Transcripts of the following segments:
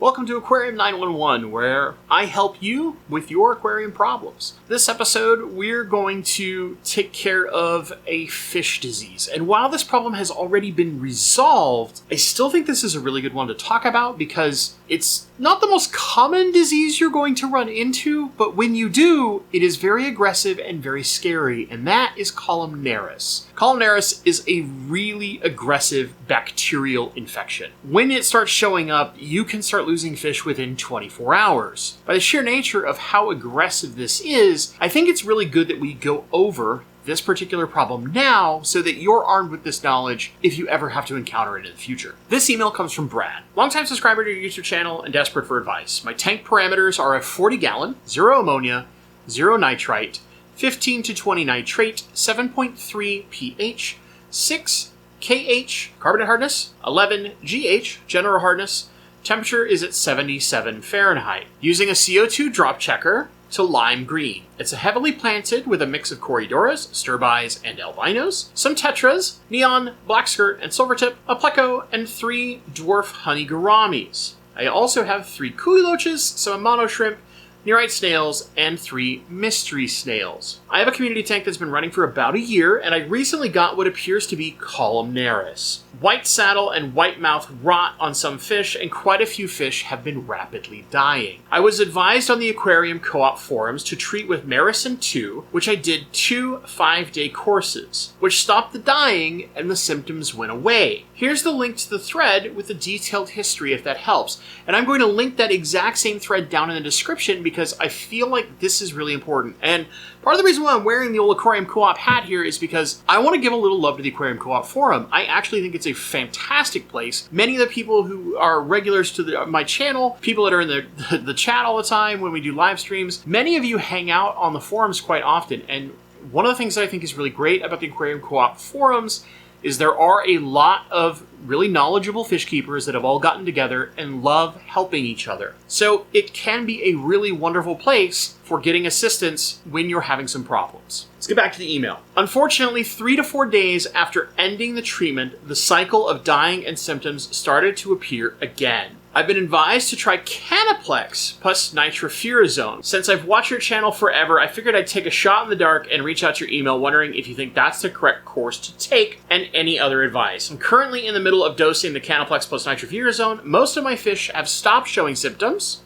Welcome to Aquarium 911, where I help you with your aquarium problems. This episode, we're going to take care of a fish disease. And while this problem has already been resolved, I still think this is a really good one to talk about because it's not the most common disease you're going to run into, but when you do, it is very aggressive and very scary, and that is Columnaris. Columnaris is a really aggressive bacterial infection. When it starts showing up, you can start losing fish within 24 hours. By the sheer nature of how aggressive this is, I think it's really good that we go over this particular problem now so that you're armed with this knowledge if you ever have to encounter it in the future. This email comes from Brad, longtime subscriber to your YouTube channel and desperate for advice. My tank parameters are a 40 gallon, 0 ammonia, 0 nitrite, 15 to 20 nitrate, 7.3 pH, 6 KH carbonate hardness, 11 GH general hardness. Temperature is at 77 Fahrenheit. Using a CO2 drop checker to lime green. It's a heavily planted with a mix of Corydoras, Sturbis, and Albinos, some Tetras, Neon, Black Skirt, and Silvertip, a Pleco, and 3 dwarf honey gouramis. I also have 3 Kuliloches, some Amano shrimp, Nearite snails, and 3 mystery snails. I have a community tank that's been running for about a year, and I recently got what appears to be Columnaris. White saddle and white mouth rot on some fish, and quite a few fish have been rapidly dying. I was advised on the Aquarium co-op forums to treat with Maricin 2, which I did 2 5-day courses, which stopped the dying and the symptoms went away. Here's the link to the thread with the detailed history if that helps, and I'm going to link that exact same thread down in the description because I feel like this is really important. And part of the reason why I'm wearing the old Aquarium Co-op hat here is because I want to give a little love to the Aquarium Co-op forum. I actually think it's a fantastic place. Many of the people who are regulars to my channel, people that are in the chat all the time when we do live streams, many of you hang out on the forums quite often. And one of the things that I think is really great about the Aquarium Co-op forums is there are a lot of really knowledgeable fish keepers that have all gotten together and love helping each other. So it can be a really wonderful place for getting assistance when you're having some problems. Let's get back to the email. Unfortunately, 3 to 4 days after ending the treatment, the cycle of dying and symptoms started to appear again. I've been advised to try Canaplex plus nitrofurazone. Since I've watched your channel forever, I figured I'd take a shot in the dark and reach out to your email wondering if you think that's the correct course to take and any other advice. I'm currently in the middle of dosing the Canaplex plus nitrofurazone. Most of my fish have stopped showing symptoms,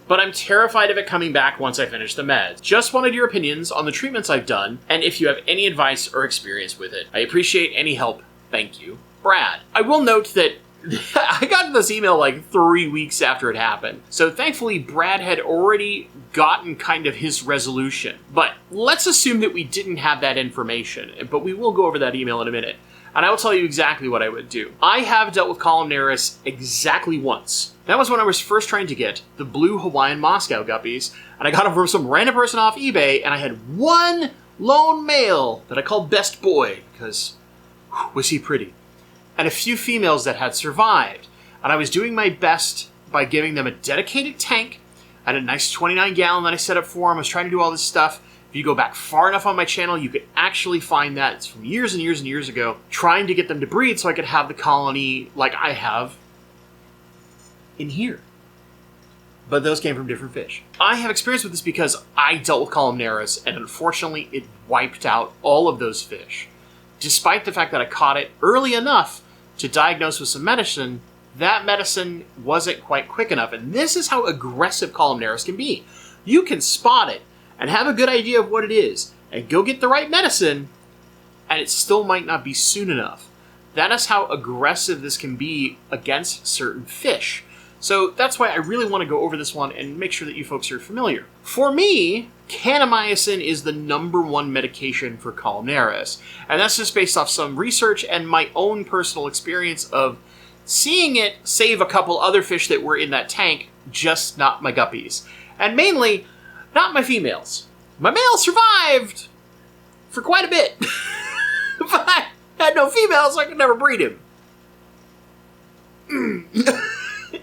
but I'm terrified of it coming back once I finish the meds. Just wanted your opinions on the treatments I've done and if you have any advice or experience with it. I appreciate any help. Thank you, Brad. I will note that I got this email like 3 weeks after it happened. So thankfully, Brad had already gotten kind of his resolution. But let's assume that we didn't have that information. But we will go over that email in a minute. And I will tell you exactly what I would do. I have dealt with Columnaris exactly once. That was when I was first trying to get the blue Hawaiian Moscow guppies. And I got them from some random person off eBay. And I had one lone male that I called Best Boy because was he pretty. And a few females that had survived. And I was doing my best by giving them a dedicated tank and a nice 29 gallon that I set up for them. I was trying to do all this stuff. If you go back far enough on my channel, you could actually find that. It's from years and years and years ago, trying to get them to breed so I could have the colony like I have in here. But those came from different fish. I have experience with this because I dealt with Columnaris, and unfortunately it wiped out all of those fish. Despite the fact that I caught it early enough to diagnose with some medicine, that medicine wasn't quite quick enough. And this is how aggressive Columnaris can be. You can spot it and have a good idea of what it is and go get the right medicine, and it still might not be soon enough. That is how aggressive this can be against certain fish. So that's why I really want to go over this one and make sure that you folks are familiar. For me, kanamycin is the #1 medication for Columnaris. And that's just based off some research and my own personal experience of seeing it save a couple other fish that were in that tank, just not my guppies. And mainly, not my females. My males survived for quite a bit. But I had no females, so I could never breed him.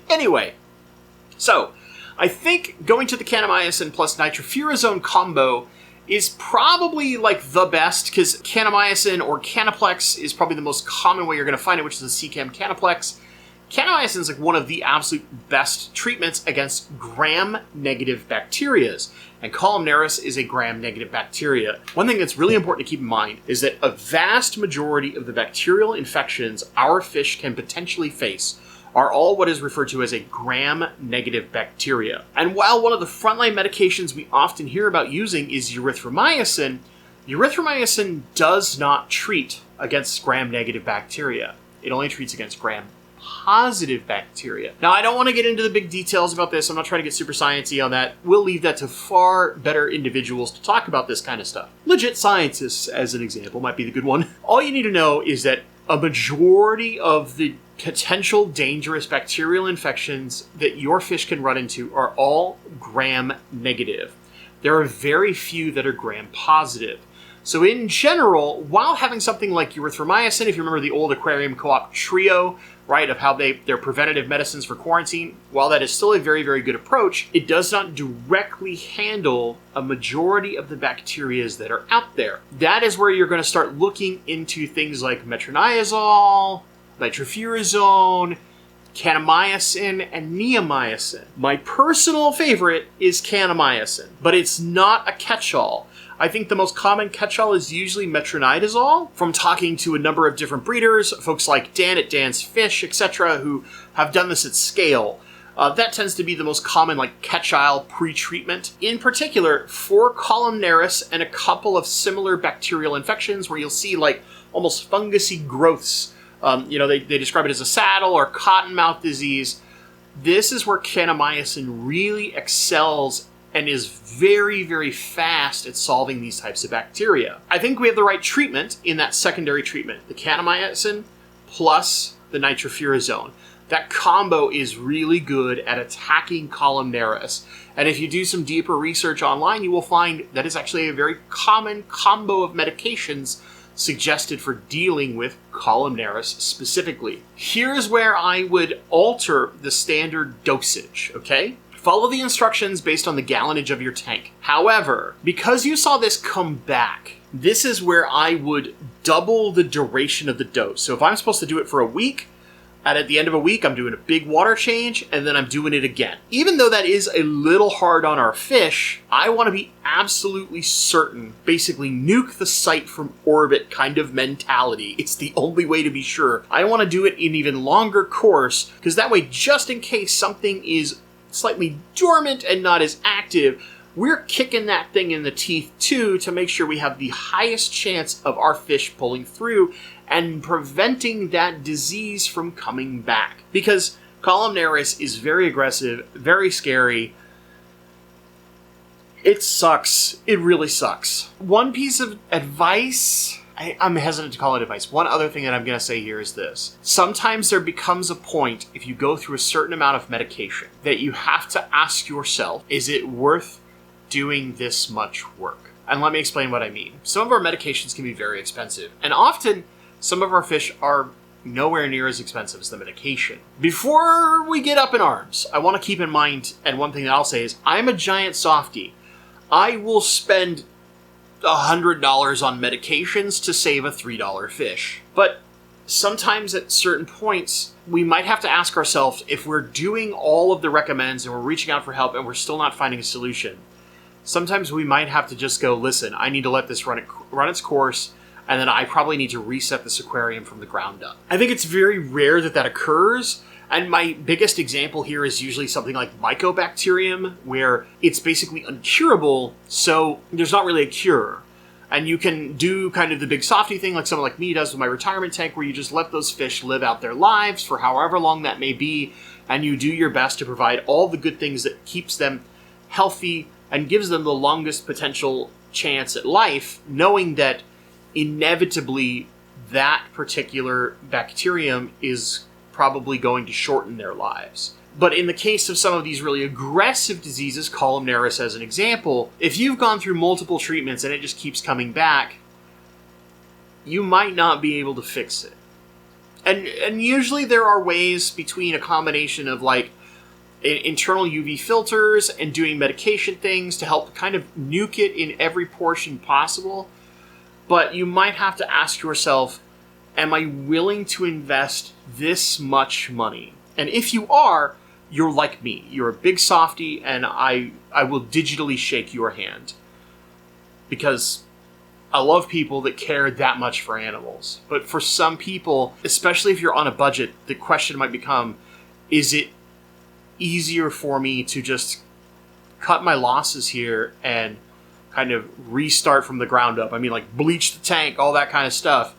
Anyway, so I think going to the kanamycin plus nitrofurazone combo is probably like the best because kanamycin or Canaplex is probably the most common way you're going to find it, which is the CCAM Canaplex. Kanamycin is like one of the absolute best treatments against gram-negative bacterias, and Columnaris is a gram-negative bacteria. One thing that's really important to keep in mind is that a vast majority of the bacterial infections our fish can potentially face are all what is referred to as a gram-negative bacteria. And while one of the frontline medications we often hear about using is erythromycin, erythromycin does not treat against gram-negative bacteria. It only treats against gram-positive bacteria. Now, I don't want to get into the big details about this. I'm not trying to get super sciencey on that. We'll leave that to far better individuals to talk about this kind of stuff. Legit scientists, as an example, might be the good one. All you need to know is that a majority of the potential dangerous bacterial infections that your fish can run into are all gram-negative. There are very few that are gram-positive. So in general, while having something like erythromycin, if you remember the old aquarium co-op trio, right, of how they're preventative medicines for quarantine, while that is still a very, very good approach, it does not directly handle a majority of the bacteria that are out there. That is where you're going to start looking into things like metronidazole, nitrofurazone, kanamycin, and neomycin. My personal favorite is kanamycin, but it's not a catch-all. I think the most common catch-all is usually metronidazole. From talking to a number of different breeders, folks like Dan at Dan's Fish, etc., who have done this at scale, that tends to be the most common catch-all pre-treatment. In particular, for Columnaris and a couple of similar bacterial infections where you'll see almost fungusy growths. They describe it as a saddle or cottonmouth disease. This is where kanamycin really excels and is very, very fast at solving these types of bacteria. I think we have the right treatment in that secondary treatment, the kanamycin plus the nitrofurazone. That combo is really good at attacking Columnaris. And if you do some deeper research online, you will find that is actually a very common combo of medications suggested for dealing with Columnaris specifically. Here's where I would alter the standard dosage, okay? Follow the instructions based on the gallonage of your tank. However, because you saw this come back, this is where I would double the duration of the dose. So if I'm supposed to do it for a week, and at the end of a week, I'm doing a big water change, and then I'm doing it again. Even though that is a little hard on our fish, I want to be absolutely certain, basically nuke the site from orbit kind of mentality. It's the only way to be sure. I want to do it in even longer course, because that way, just in case something is slightly dormant and not as active, we're kicking that thing in the teeth too to make sure we have the highest chance of our fish pulling through and preventing that disease from coming back. Because Columnaris is very aggressive, very scary. It sucks. It really sucks. One piece of advice, I'm hesitant to call it advice. One other thing that I'm going to say here is this. Sometimes there becomes a point, if you go through a certain amount of medication, that you have to ask yourself, is it worth doing this much work? And let me explain what I mean. Some of our medications can be very expensive, and often some of our fish are nowhere near as expensive as the medication. Before we get up in arms, I want to keep in mind, and one thing that I'll say is, I'm a giant softie. I will spend $100 on medications to save a $3 fish. But sometimes at certain points, we might have to ask ourselves, if we're doing all of the recommends and we're reaching out for help and we're still not finding a solution, sometimes we might have to just go, listen, I need to let this run its course, and then I probably need to reset this aquarium from the ground up. I think it's very rare that occurs, and my biggest example here is usually something like Mycobacterium, where it's basically uncurable, so there's not really a cure. And you can do kind of the big softy thing like someone like me does with my retirement tank, where you just let those fish live out their lives for however long that may be, and you do your best to provide all the good things that keeps them healthy and gives them the longest potential chance at life, knowing that inevitably that particular bacterium is probably going to shorten their lives. But in the case of some of these really aggressive diseases, Columnaris as an example, if you've gone through multiple treatments and it just keeps coming back, you might not be able to fix it. And usually there are ways between a combination of internal UV filters and doing medication things to help kind of nuke it in every portion possible. But you might have to ask yourself, am I willing to invest this much money? And if you are, you're like me. You're a big softie, and I will digitally shake your hand. Because I love people that care that much for animals. But for some people, especially if you're on a budget, the question might become, is it easier for me to just cut my losses here and kind of restart from the ground up? I mean, like bleach the tank, all that kind of stuff,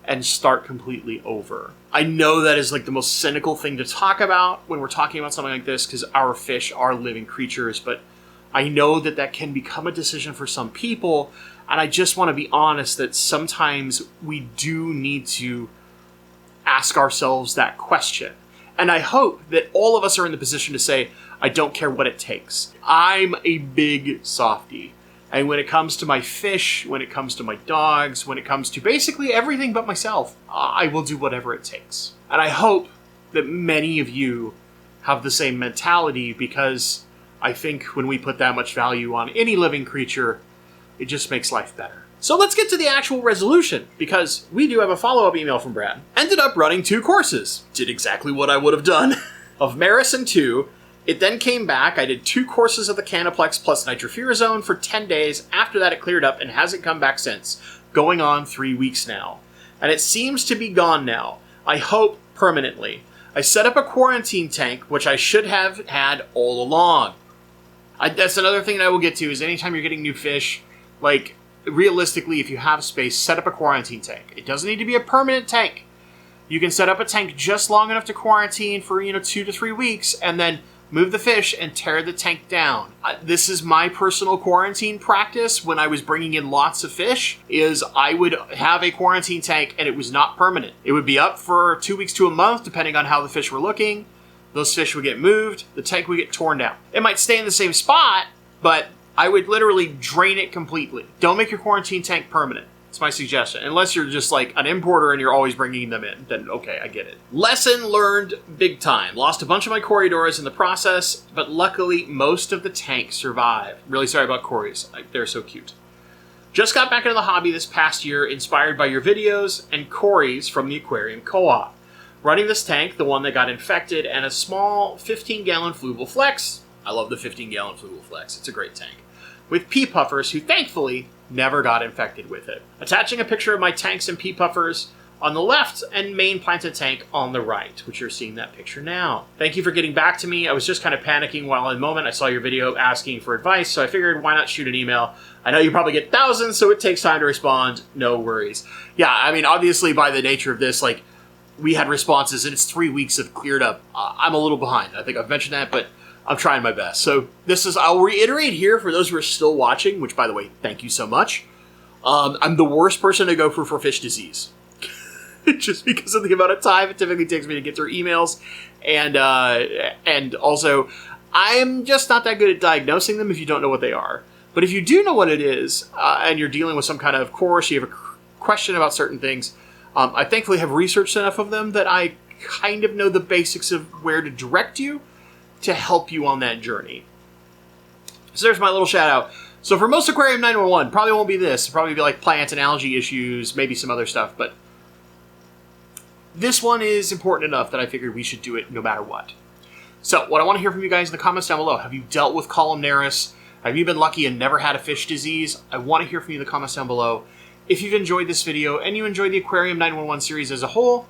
and start completely over. I know that is like the most cynical thing to talk about when we're talking about something like this, because our fish are living creatures, but I know that that can become a decision for some people, and I just want to be honest that sometimes we do need to ask ourselves that question. And I hope that all of us are in the position to say, I don't care what it takes. I'm a big softie. And when it comes to my fish, when it comes to my dogs, when it comes to basically everything but myself, I will do whatever it takes. And I hope that many of you have the same mentality, because I think when we put that much value on any living creature, it just makes life better. So let's get to the actual resolution, because we do have a follow-up email from Brad. Ended up running 2 courses. Did exactly what I would have done. Of Marison 2. It then came back. I did 2 courses of the Canaplex plus Nitrofurazone for 10 days. After that, it cleared up and hasn't come back since. Going on 3 weeks now. And it seems to be gone now. I hope permanently. I set up a quarantine tank, which I should have had all along. That's another thing that I will get to, is anytime you're getting new fish, like, realistically, if you have space, set up a quarantine tank. It doesn't need to be a permanent tank. You can set up a tank just long enough to quarantine for, 2 to 3 weeks, and then move the fish and tear the tank down. This is my personal quarantine practice when I was bringing in lots of fish, is I would have a quarantine tank and it was not permanent. It would be up for 2 weeks to a month, depending on how the fish were looking. Those fish would get moved, the tank would get torn down. It might stay in the same spot, but I would literally drain it completely. Don't make your quarantine tank permanent. It's my suggestion. Unless you're just like an importer and you're always bringing them in, then okay, I get it. Lesson learned big time. Lost a bunch of my Coriodoras in the process, but luckily most of the tank survived. Really sorry about Cories. They're so cute. Just got back into the hobby this past year, inspired by your videos and Cories from the Aquarium Co-op. Running this tank, the one that got infected, and a small 15-gallon Fluval Flex. I love the 15-gallon Fluval Flex. It's a great tank. With pea puffers, who thankfully never got infected with it. Attaching a picture of my tanks and pea puffers on the left and main planted tank on the right, which you're seeing that picture now. Thank you for getting back to me. I was just kind of panicking while in the moment I saw your video asking for advice, so I figured why not shoot an email. I know you probably get thousands, so it takes time to respond. No worries. Yeah, I mean, obviously by the nature of this, like, we had responses and it's 3 weeks of cleared up. I'm a little behind. I think I've mentioned that, but I'm trying my best. So I'll reiterate here for those who are still watching, which, by the way, thank you so much. I'm the worst person to go for fish disease. Just because of the amount of time it typically takes me to get through emails. And also, I'm just not that good at diagnosing them if you don't know what they are. But if you do know what it is, and you're dealing with some kind of course, you have a question about certain things, I thankfully have researched enough of them that I kind of know the basics of where to direct you to help you on that journey. So there's my little shout out. So for most Aquarium 911, probably won't be this. It'll probably be like plant and algae issues, maybe some other stuff, but this one is important enough that I figured we should do it no matter what. So what I want to hear from you guys in the comments down below. Have you dealt with Columnaris? Have you been lucky and never had a fish disease? I want to hear from you in the comments down below. If you've enjoyed this video and you enjoyed the Aquarium 911 series as a whole,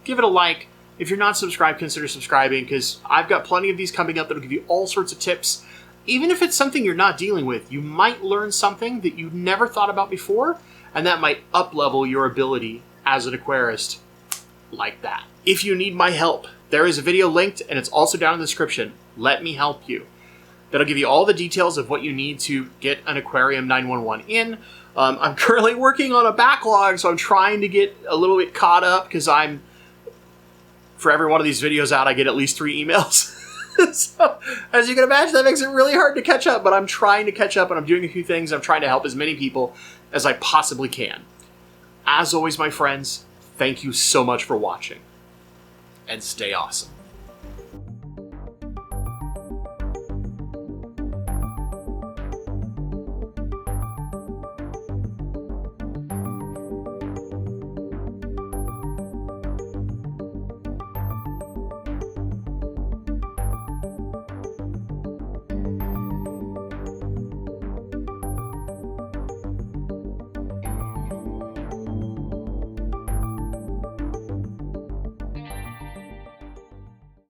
give it a like. If you're not subscribed, consider subscribing, because I've got plenty of these coming up that'll give you all sorts of tips. Even if it's something you're not dealing with, you might learn something that you never thought about before, and that might up-level your ability as an aquarist like that. If you need my help, there is a video linked, and it's also down in the description. Let me help you. That'll give you all the details of what you need to get an Aquarium 911 in. I'm currently working on a backlog, so I'm trying to get a little bit caught up, because for every one of these videos out, I get at least 3 emails. So, as you can imagine, that makes it really hard to catch up, but I'm trying to catch up, and I'm doing a few things. I'm trying to help as many people as I possibly can. As always, my friends, thank you so much for watching, and stay awesome.